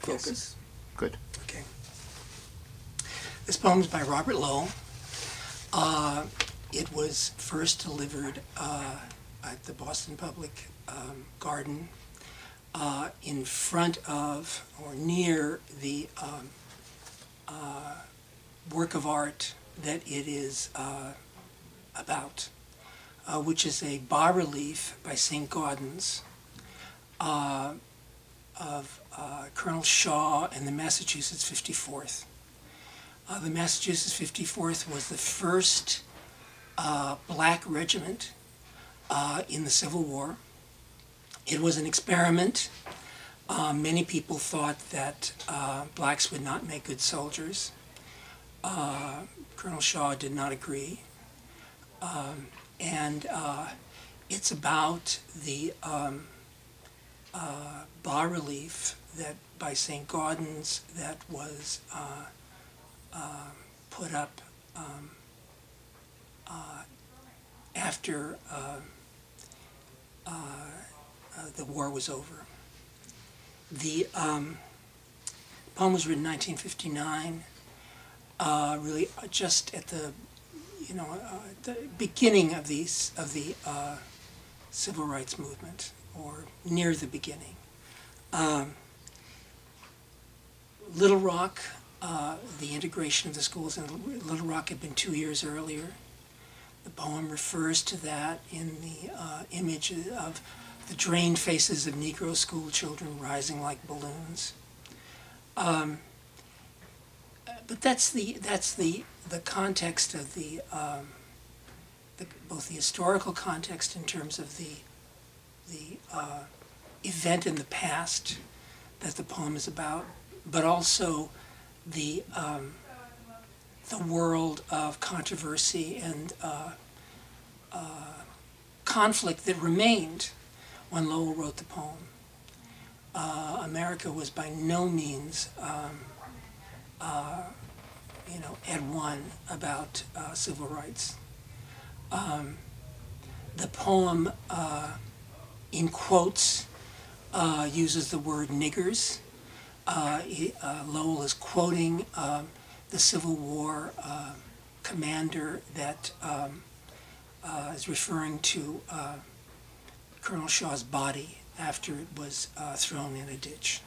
focus. Yes. Good. Okay. This poem is by Robert Lowell. It was first delivered at the Boston Public Garden in front of or near the work of art that it is about, which is a bas-relief by St. Gaudens of Colonel Shaw and the Massachusetts 54th. The Massachusetts 54th was the first black regiment in the Civil War. It was an experiment. Many people thought that blacks would not make good soldiers. Colonel Shaw did not agree. And it's about the bas-relief that by St. Gaudens that was put up after the war was over. The poem was written in 1959, really just at the the beginning of the civil rights movement, or near the beginning. Little Rock, the integration of the schools in Little Rock had been 2 years earlier. The poem refers to that in the image of the drained faces of Negro school children rising like balloons. But that's the context of both the historical context in terms of the event in the past that the poem is about, but also the world of controversy and conflict that remained when Lowell wrote the poem. America was by no means at one about civil rights. The poem, in quotes, uses the word niggers. Lowell is quoting the Civil War commander that is referring to Colonel Shaw's body after it was thrown in a ditch.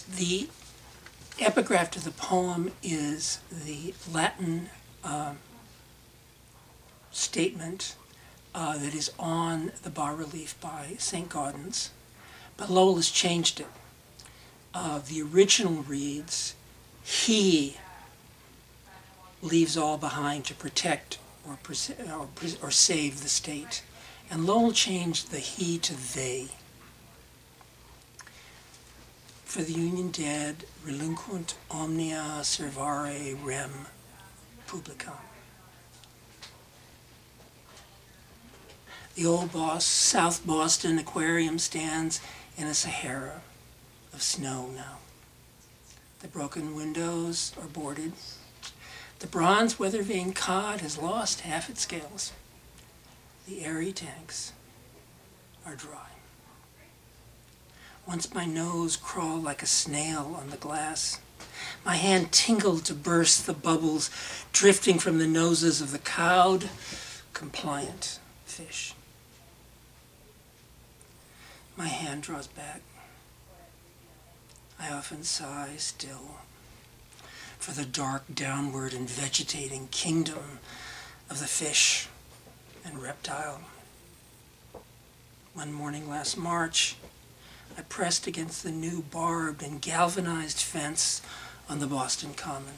The epigraph to the poem is the Latin statement that is on the bas-relief by St. Gaudens, but Lowell has changed it. The original reads, "He leaves all behind to protect or save the state," and Lowell changed the he to they. For the Union dead, relinquunt omnia servare rem publicam. The old South Boston Aquarium stands in a Sahara of snow now. The broken windows are boarded. The bronze weather-veined cod has lost half its scales. The airy tanks are dry. Once my nose crawled like a snail on the glass. My hand tingled to burst the bubbles drifting from the noses of the cowed, compliant fish. My hand draws back. I often sigh still for the dark, downward and vegetating kingdom of the fish and reptile. One morning last March, I pressed against the new barbed and galvanized fence on the Boston Common.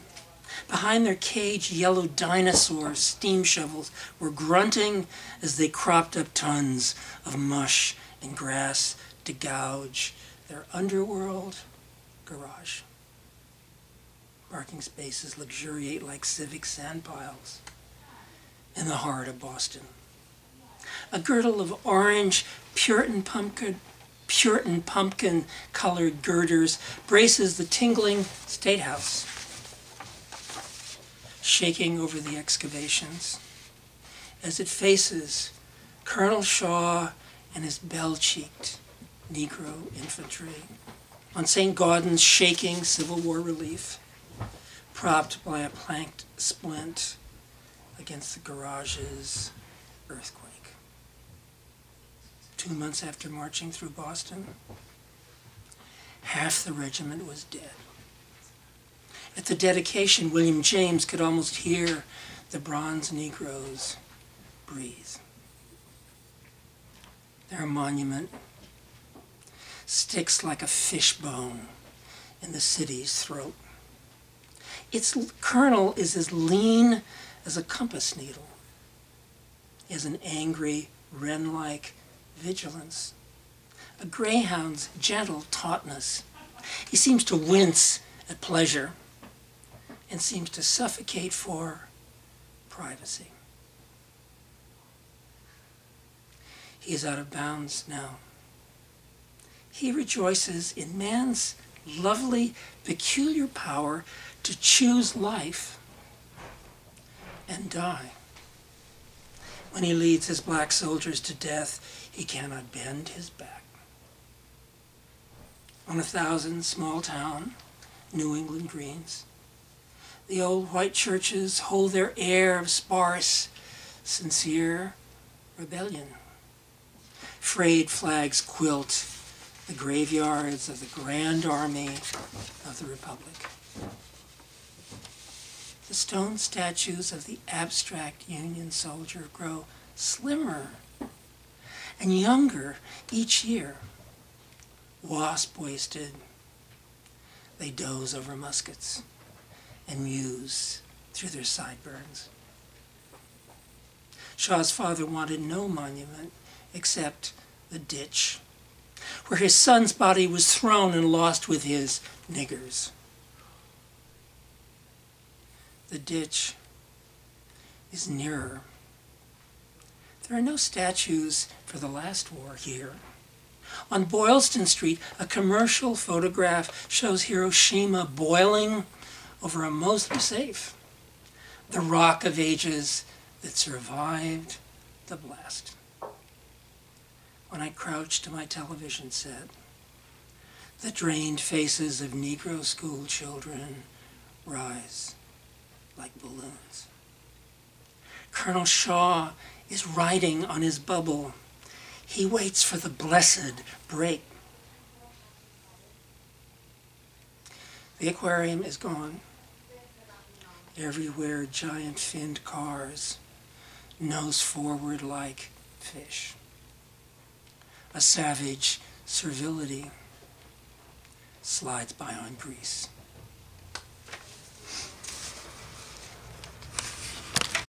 Behind their caged yellow dinosaur steam shovels were grunting as they cropped up tons of mush and grass to gouge their underworld garage. Parking spaces luxuriate like civic sand piles in the heart of Boston. A girdle of orange Puritan pumpkin-colored girders braces the tingling State House, shaking over the excavations as it faces Colonel Shaw and his bell-cheeked Negro infantry on St. Gaudens' shaking Civil War relief, propped by a planked splint against the garage's earthquake. 2 months after marching through Boston, half the regiment was dead. At the dedication, William James could almost hear the bronze Negroes breathe. Their monument sticks like a fishbone in the city's throat. Its colonel is as lean as a compass needle. He has an angry, wren-like vigilance, a greyhound's gentle tautness. He seems to wince at pleasure and seems to suffocate for privacy. He is out of bounds now. He rejoices in man's lovely, peculiar power to choose life and die. When he leads his black soldiers to death, he cannot bend his back. On 1,000 small-town New England greens, the old white churches hold their air of sparse, sincere rebellion. Frayed flags quilt the graveyards of the Grand Army of the Republic. The stone statues of the abstract Union soldier grow slimmer and younger each year. Wasp-waisted, they doze over muskets and muse through their sideburns. Shaw's father wanted no monument except the ditch where his son's body was thrown and lost with his niggers. The ditch is nearer. There are no statues for the last war here. On Boylston Street, a commercial photograph shows Hiroshima boiling over a Mosley safe, the rock of ages that survived the blast. When I crouch to my television set, the drained faces of Negro school children rise like balloons. Colonel Shaw is riding on his bubble. He waits for the blessed break. The aquarium is gone. Everywhere giant finned cars, nose forward like fish. A savage servility slides by on Greece.